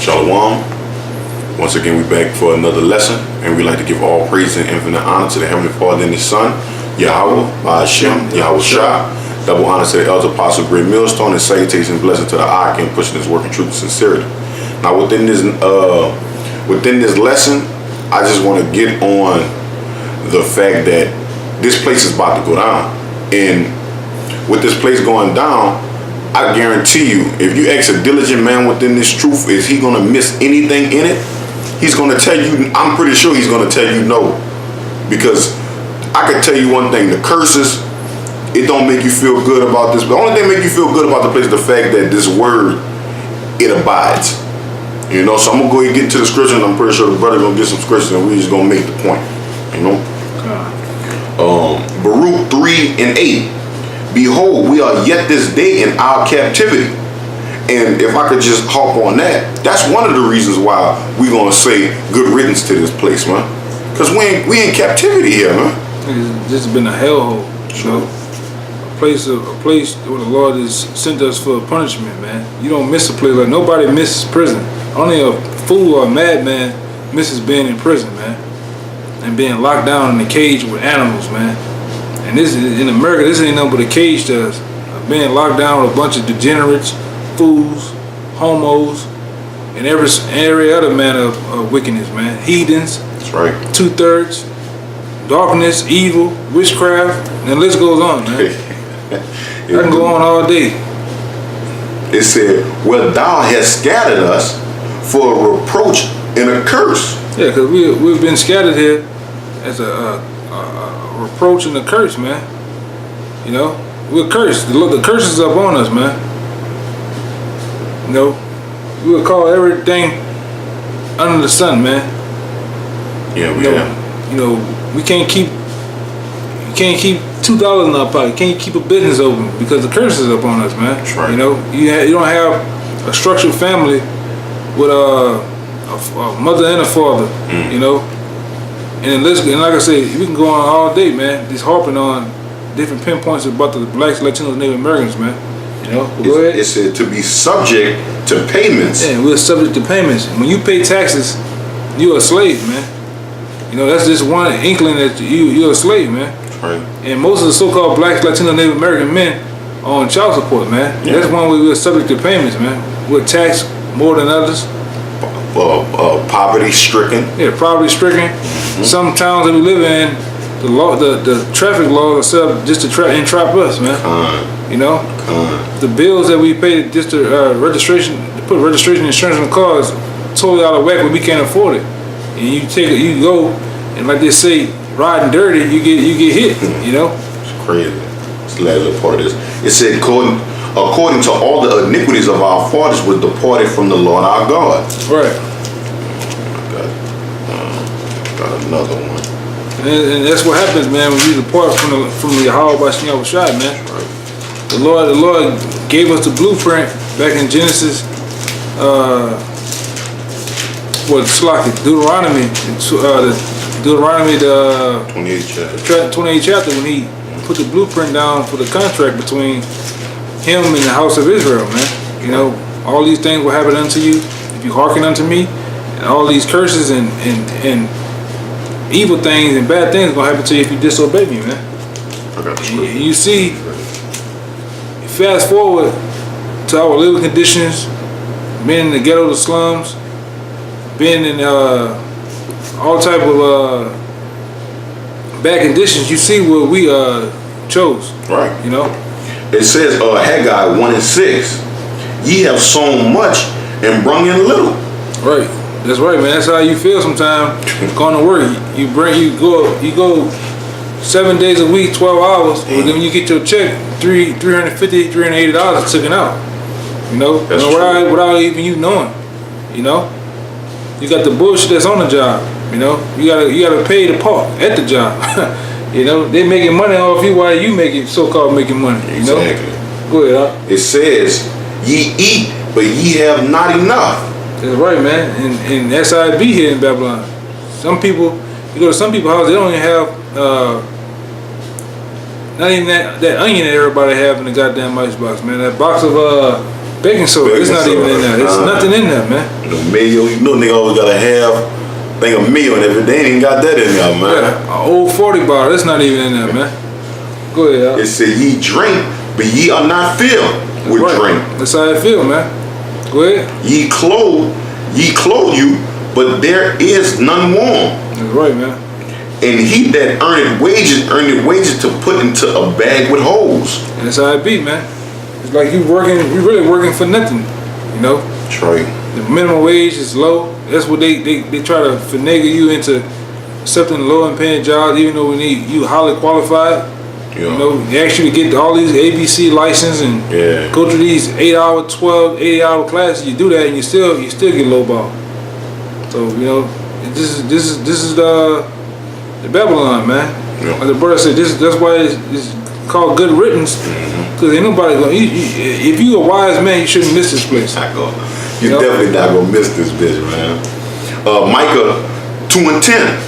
Shalom. Once again, we're back for another lesson, and we like to give all praise and infinite honor to the Heavenly Father and His Son, Yahweh, Ba'ashem, Yahweh Shah. Double honor to the Elder Apostle, Great Millstone, and salutation and blessing to the King, pushing His work in truth and sincerity. Now, within this lesson, I just want to get on the fact that this place is about to go down, and with this place going down, I guarantee you, if you ask a diligent man within this truth, is he going to miss anything in it? He's going to tell you, I'm pretty sure he's going to tell you no. Because I can tell you one thing, the curses, it don't make you feel good about this. But the only thing that make you feel good about the place is the fact that this word, it abides. You know, so I'm going to go ahead and get into the scripture, and I'm pretty sure the brother going to get some scriptures, and we just going to make the point. You know? Baruch 3:8. Behold, we are yet this day in our captivity. And if I could just hop on that, that's one of the reasons why we're going to say good riddance to this place, man. Because we in captivity here, man. This has been a hellhole. Sure. A place where the Lord has sent us for punishment, man. You don't miss a place. Like, nobody misses prison. Only a fool or a madman misses being in prison, man. And being locked down in a cage with animals, man. And this is, in America, this ain't nothing but a cage to us. Being locked down with a bunch of degenerates, fools, homos, and every other manner of wickedness, man. Heathens. That's right. 2/3, darkness, evil, witchcraft, and the list goes on, man. I can go on all day. It said, well, thou hast scattered us for a reproach and a curse. Yeah, because we've been scattered here as a reproach and a curse, man. You know, we're cursed. The curse is up on us, man. You know, we would call everything under the sun, man. Yeah, we have. You know, we can't keep $2 in our pocket. Can't keep a business open because the curse is up on us, man. That's right. You know, you don't have a structured family with a mother and a father. You know. And like I said, we can go on all day, man. Just harping on different pinpoints about the blacks, Latinos, Native Americans, man. You know, go ahead. It said to be subject to payments. Yeah, we're subject to payments. When you pay taxes, you're a slave, man. You know, that's just one inkling that you're a slave, man. Right. And most of the so-called blacks, Latino, Native American men are on child support, man. Yeah. That's one way we're subject to payments, man. We're taxed more than others. Poverty stricken. Yeah, poverty stricken. Some towns that we live in, the traffic laws are set up just to entrap us, man. You know, the bills that we pay just to put registration insurance on the cars, totally out of whack, but we can't afford it. And you go, and like they say, riding dirty, you get hit. You know, it's crazy. It's the last little part of this. It said, according to all the iniquities of our fathers, was departed from the Lord our God. Right. Got another one. And that's what happens, man, when you depart from the Yahweh by Yahweh Shai, man. Right. The Lord gave us the blueprint back in Genesis. Deuteronomy, the 28th chapter, when he put the blueprint down for the contract between him and the house of Israel, man. You know, all these things will happen unto you if you hearken unto me, and all these curses and evil things and bad things gonna happen to you if you disobey me, man. I got the And you see, fast forward to our living conditions, being in the ghetto, the slums, being in all type of bad conditions. You see what we chose, right? You know. It says, Haggai 1:6, ye have sown much and brung in little. Right. That's right, man. That's how you feel sometimes going to work. You go 7 days a week, 12 hours, and then when you get your check, $350, $380 taken out. You know, without even you knowing. You know, you got the bullshit that's on the job. You know, you gotta pay the part at the job. You know, they making money off you while you so-called making money. You exactly. Know? Go ahead. It says, ye eat, but ye have not enough. That's right, man. And SIB here in Babylon. Some people, you go to some people's house, they don't even have not even that onion that everybody have in the goddamn icebox, man. That box of Baking soda. Baking It's not soda. even in there. It's nothing in there, man. Mayo, nigga always gotta have thing of meal and everything. They ain't even got that in there, man. Yeah, an old 40 bottle. It's not even in there, man. Go ahead. It said ye drink, but ye are not filled with drink. That's how I feel, man. Go ahead. Ye clothe you, but there is none warm. That's right, man. And he that earned wages to put into a bag with holes. And that's how it be, man. It's like you really working for nothing, you know? That's right. The minimum wage is low. That's what they try to finagle you into accepting low and paying jobs, even though we need you highly qualified. Yeah. You know, they actually get all these ABC license and go to these 8-hour, 12, 80-hour classes. You do that and you still get low ball. So, you know, this is the Babylon, man. Yeah. Like the brother said, that's why it's called good riddance. Because ain't nobody going. If you a wise man, you shouldn't miss this place. You definitely not gonna miss this bitch, man. Micah 2:10.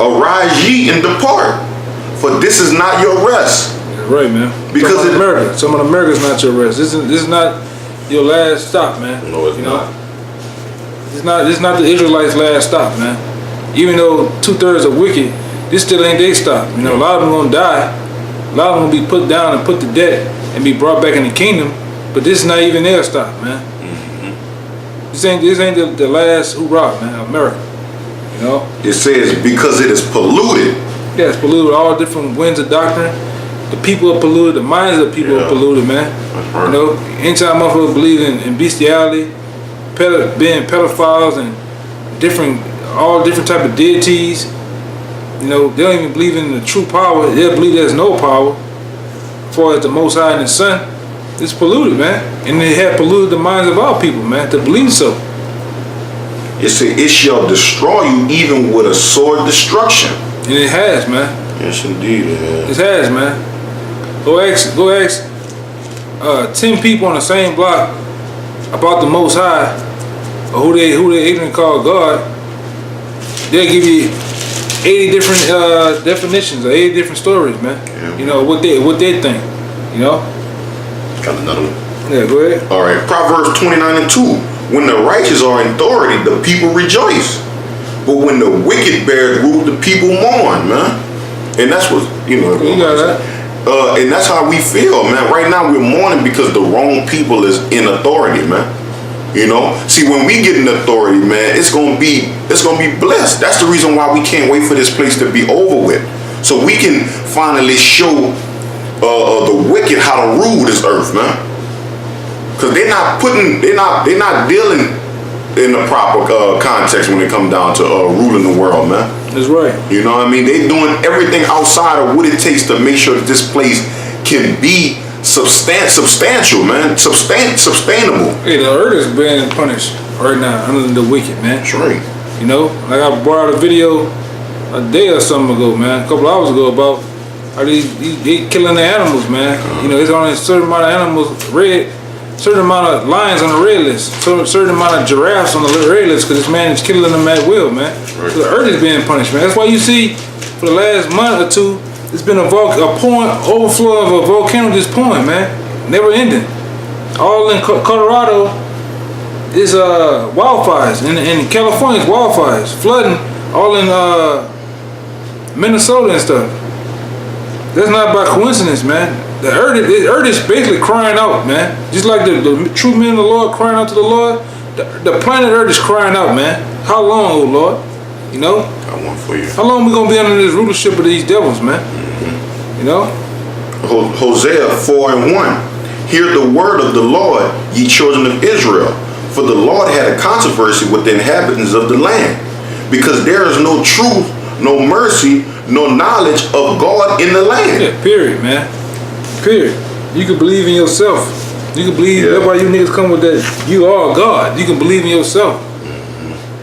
Arise ye and depart, for this is not your rest. That's right, man. Because some of America's not your rest. This is not your last stop, man. No, it's not. It's not the Israelites' last stop, man. Even though 2/3 are wicked, this still ain't their stop. You know, a lot of them gonna die. A lot of them gonna be put down and put to death and be brought back in the kingdom. But this is not even their stop, man. This ain't the last hoorah, man. America, you know. It says because it is polluted. Yeah, it's polluted. All different winds of doctrine. The people are polluted. The minds of the people are polluted, man. Right. You know, anytime motherfuckers believe in bestiality, being pedophiles and all different type of deities. You know, they don't even believe in the true power. They believe there's no power as far as the Most High and the Son. It's polluted, man. And they have polluted the minds of our people, man, to believe so. It said it shall destroy you even with a sword destruction. And it has, man. Yes, indeed it has. It has, man. Go ask 10 people on the same block about the Most High or who they ignorant call God. They'll give you 80 different definitions or 80 different stories, man. Yeah. You know what they think. You know. Got another one. Yeah, go ahead. All right, Proverbs 29:2. When the righteous are in authority, the people rejoice. But when the wicked bear rule, the people mourn, man. And that's what, you know. You got that. And that's how we feel, man. Right now we're mourning because the wrong people is in authority, man. You know? See, when we get in authority, man, it's gonna be blessed. That's the reason why we can't wait for this place to be over with. So we can finally show the wicked how to rule this earth, man. Cause they're not dealing in the proper context when it comes down to ruling the world, man. That's right. You know what I mean? They doing everything outside of what it takes to make sure that this place can be substantial, man. Sustainable. Hey, the earth is being punished right now under the wicked, man. That's right. You know, like I brought out a video a day or something ago, man, a couple hours ago about how they killing the animals, man. You know, there's only a certain amount of animals, certain amount of lions on the red list, certain amount of giraffes on the red list, because this man is killing them at will, man. Right. So the earth is being punished, man. That's why you see for the last month or two, it's been overflow of a volcano just pouring, man. Never ending. All in Colorado is wildfires. In California it's wildfires. Flooding all in Minnesota and stuff. That's not by coincidence, man. The earth is basically crying out, man. Just like the true men of the Lord crying out to the Lord, the planet Earth is crying out, man. How long, oh Lord? You know? Got one for you. How long we gonna be under this rulership of these devils, man? You know? Hosea 4:1. Hear the word of the Lord, ye children of Israel. For the Lord had a controversy with the inhabitants of the land, because there is no truth, no mercy, no knowledge of God in the land. Yeah, period, man. Period. You can believe in yourself. You can believe, that's why you niggas come with that, you are God. You can believe in yourself.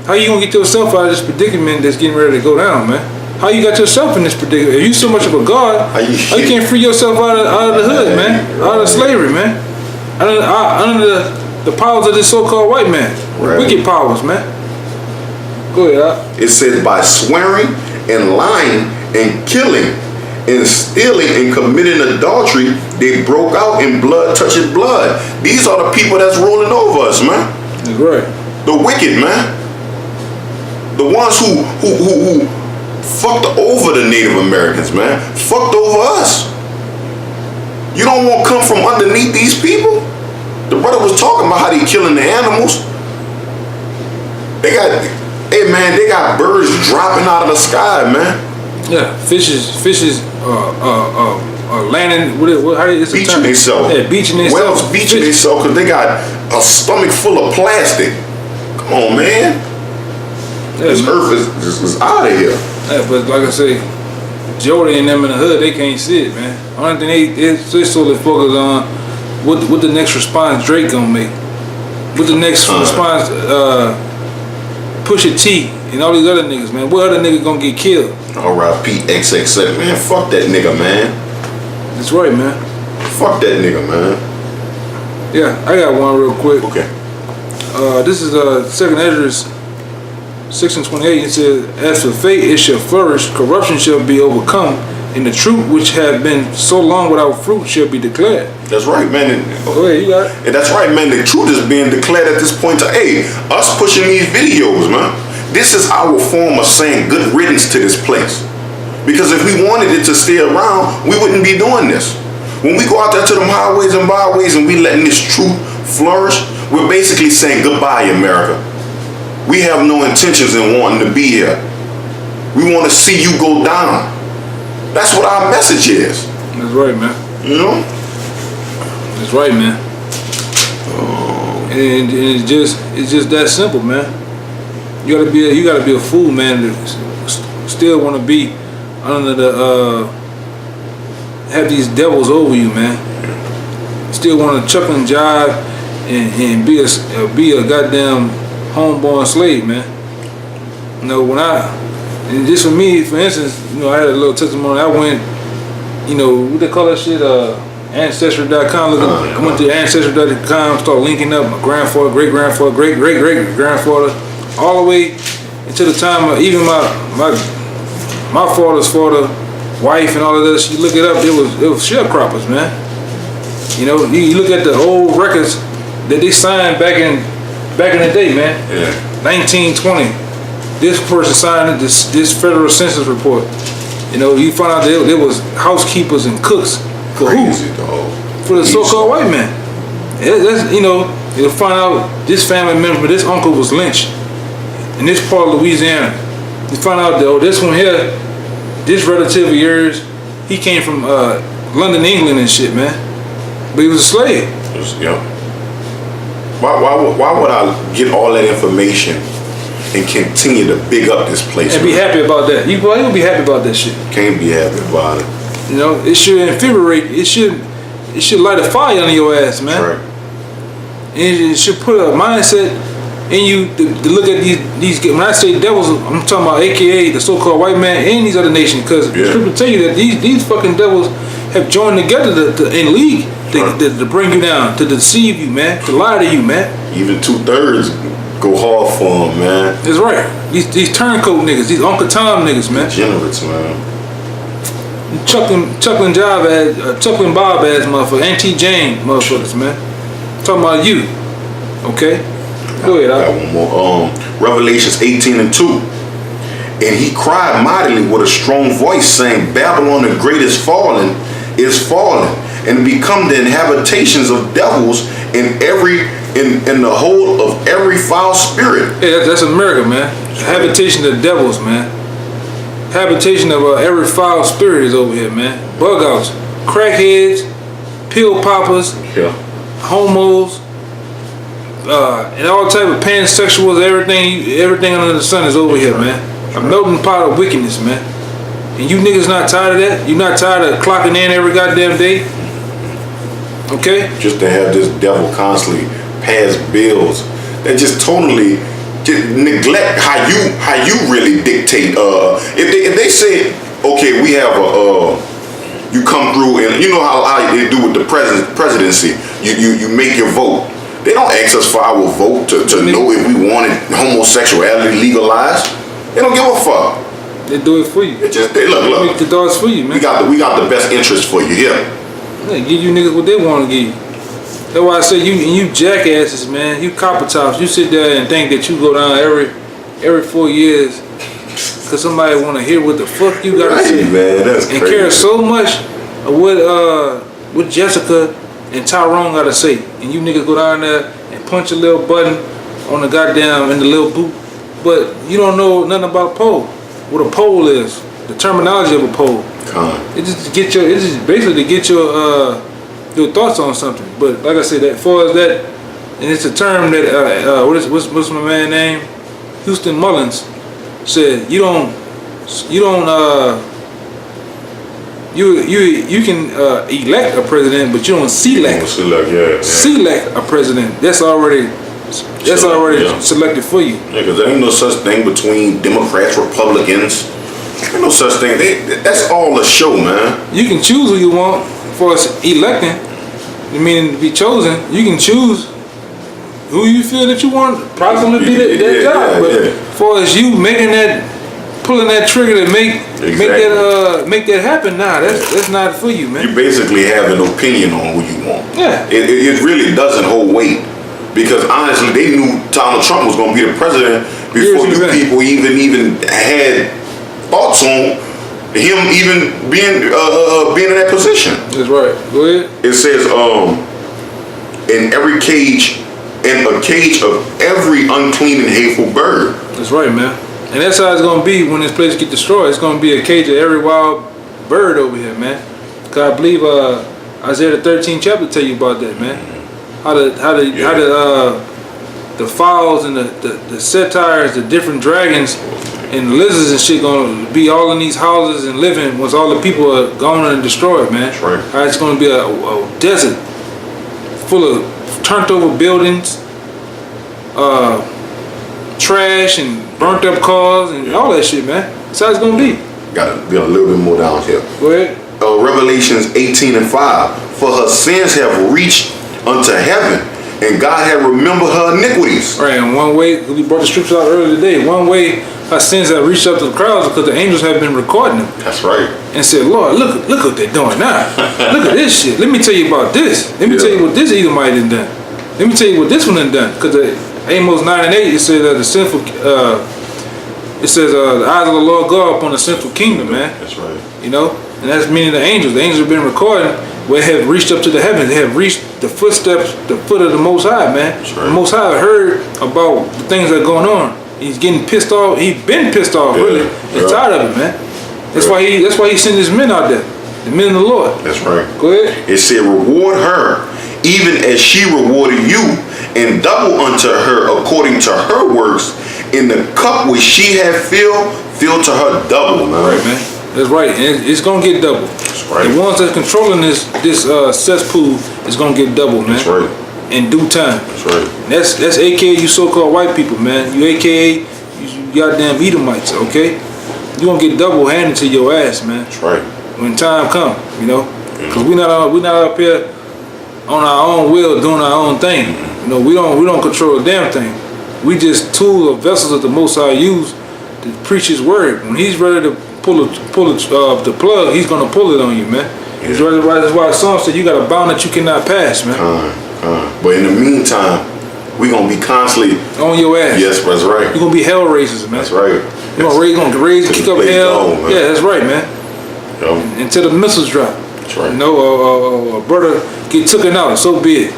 How you gonna get yourself out of this predicament that's getting ready to go down, man? How you got yourself in this predicament? If you so much of a God, how you can't free yourself out of the hood, man? Out of slavery, man? Under the powers of this so-called white man. Right. Wicked powers, man. Go ahead, It says by swearing and lying and killing and stealing and committing adultery, they broke out in blood touching blood. These are the people that's ruling over us, man. That's right. The wicked, man. The ones who fucked over the Native Americans, man. Fucked over us. You don't want to come from underneath these people? The brother was talking about how they killing the animals. They got birds dropping out of the sky, man. Yeah, fishes landing. It's beaching themselves. Yeah, beaching themselves. Whales beaching themselves because they got a stomach full of plastic. Come on, man. Yeah, this earth is out of here. Yeah, but like I say, Jody and them in the hood, they can't see it, man. Only thing they solely focus on what the next response Drake gonna make. What the next response Pusha T and all these other niggas, man. What other nigga gonna get killed? R.I.P. XXX, man. Fuck that nigga, man. That's right, man. Fuck that nigga, man. Yeah, I got one real quick. Okay. This is 2nd Esdras 6:28. It says, "As for faith, it shall flourish; corruption shall be overcome, and the truth which have been so long without fruit shall be declared." That's right, man. Go ahead, you got it. And that's right, man. The truth is being declared at this point. Hey, us pushing these videos, man. This is our form of saying good riddance to this place. Because if we wanted it to stay around, we wouldn't be doing this. When we go out there to them highways and byways and we letting this truth flourish, we're basically saying goodbye, America. We have no intentions in wanting to be here. We want to see you go down. That's what our message is. That's right, man. You know? That's right, man. And it's just that simple, man. You gotta be a fool, man, to still want to be under the have these devils over you, man. Still want to chuck and jive and be a goddamn homeborn slave, man. You know, and just for me, for instance, you know, I had a little testimony. I went, you know, what they call that shit, Ancestry.com. I went to Ancestry.com, started linking up my grandfather, great-grandfather, great-great-great-grandfather, all the way until the time of even my father's father, wife, and all of this. You look it up, it was sharecroppers, man. You know, you look at the old records that they signed back in the day, man. Yeah. 1920. This person signed this federal census report. You know, you find out there was housekeepers and cooks for Crazy, who? dog. For the so-called white man. That's, you know, you'll find out this family member, this uncle was lynched in this part of Louisiana. You find out that this one here, this relative of yours, he came from London, England and shit, man. But he was a slave. Yeah. Why would I get all that information and continue to big up this place? And be happy about that. You gonna be happy about that shit. Can't be happy about it. You know, it should infuriate. It should light a fire under your ass, man. Right. And it should put a mindset in you to look at these. When I say devils, I'm talking about AKA the so-called white man and these other nations, because the scripture tell you that these fucking devils have joined together in league to bring you down, to deceive you, man, to lie to you, man. Even 2/3 go hard for them, man. That's right. These turncoat niggas, these Uncle Tom niggas, man. Degenerates, man. Chuckling Bob ass motherfucker, Auntie Jane motherfuckers, man. I'm talking about you. Okay? Go ahead, I got one more. Revelations 18:2. And he cried mightily with a strong voice, saying, Babylon the great is fallen, and become the inhabitations of devils in the whole of every foul spirit. Yeah, that's America, man. Habitation of devils, man. Habitation of every foul spirit is over here, man. Bug outs, crackheads, pill poppers, homos, and all type of pansexuals. Everything under the sun is over here, man. A melting pot of wickedness, man. And you niggas not tired of that? You not tired of clocking in every goddamn day? Okay? Just to have this devil constantly pass bills that just totally neglect how you really dictate. If they say, okay, we have you come through, and you know how they do with the presidency. You make your vote. They don't ask us for our vote to know if we wanted homosexuality legalized. They don't give a fuck. They do it for you. It just, they look. Make the dogs for you, man. We got the best interest for you here. They give you niggas what they want to give you. That's why I say you jackasses, man. You copper tops. You sit there and think that you go down every 4 years because somebody want to hear what the fuck you got to say. Man, that's and crazy. care so much of what Jessica and Tyrone got to say, and you niggas go down there and punch a little button on the goddamn in the little boot, but you don't know nothing about a pole. What a pole is, the terminology of a pole. It just basically to get your thoughts on something. But like I said, as far as that, and it's a term that what's my man name? Houston Mullins said you can elect a president, but you don't select. Select a president. That's already selected for you. Yeah, because there ain't no such thing between Democrats, Republicans. There ain't no such thing. That's all a show, man. You can choose who you want for electing. Meaning to be chosen. You can choose who you feel that you want probably to be that job. But as far as you pulling that trigger to make that happen, that's not for you, man. You basically have an opinion on who you want. Yeah. It really doesn't hold weight. Because honestly, they knew Donald Trump was going to be the president before you people even had thoughts on him even being in that position. That's right. Go ahead. It says, in a cage of every unclean and hateful bird. That's right, man. And that's how it's going to be when this place get destroyed. It's going to be a cage of every wild bird over here, man. Because I believe Isaiah the 13th chapter tell you about that, man. How the fowls and the satyrs, the different dragons and lizards and shit gonna be all in these houses and living once all the people are gone and destroyed, man. That's right. How it's gonna be a desert full of turned over buildings, trash and burnt up cars and all that shit, man. That's how it's gonna be. Got a little bit more down here. Go ahead. Revelations 18:5. For her sins have reached unto heaven, and God had remembered her iniquities. Right, and one way, we brought the scripture out earlier today, one way her sins have reached up to the crowds because the angels have been recording them. That's right. And said, Lord, look what they're doing now. Look at this shit. Let me tell you about this. Let me tell you what this Edomite done done. Let me tell you what this one done done. Because Amos 9:8, it says that the sinful, the eyes of the Lord go upon the sinful kingdom, man. That's right. You know, and that's meaning the angels. The angels have been recording where have reached up to the heavens. They have reached the footsteps, the foot of the Most High, man. Right. The Most High heard about the things that are going on. He's getting pissed off. He's been pissed off, really. He's tired of it, man. That's why he sent his men out there, the men of the Lord. That's right. Go ahead. It said, reward her, even as she rewarded you, and double unto her according to her works. In the cup which she had filled to her double, man. Right, man. That's right, and it's gonna get double. That's right. The ones that's controlling this cesspool is gonna get double, man. That's right. In due time. That's right. That's AKA you so-called white people, man. You AKA you goddamn Edomites, okay? You gonna get double handed to your ass, man. That's right. When time come, you know, because we not up here on our own will doing our own thing. You know, we don't control a damn thing. We just tools or vessels that the Most High use to preach His word. When He's ready to pull the plug, He's gonna pull it on you, man. Yeah. That's why the song said you got a bound that you cannot pass, man. But in the meantime, we gonna be constantly on your ass. Yes, that's right. You're gonna be hell raisers, man. That's right. You're gonna raise, kick up hell. Yeah, that's right, man. Yo. Until the missiles drop. That's right. You know, a brother get taken out. So be it.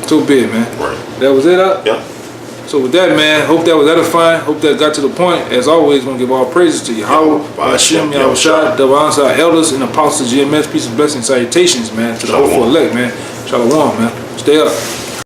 So be it, man. Right. That was it, up? Yeah. So with that, man, hope that was edifying. Hope that got to the point. As always, gonna give all praises to Yahweh, Hashem, Yahushua, double honor to our elders and apostles, GMS, peace and blessings, salutations, man, to the hopeful elect, man. Shalom, man. Stay up.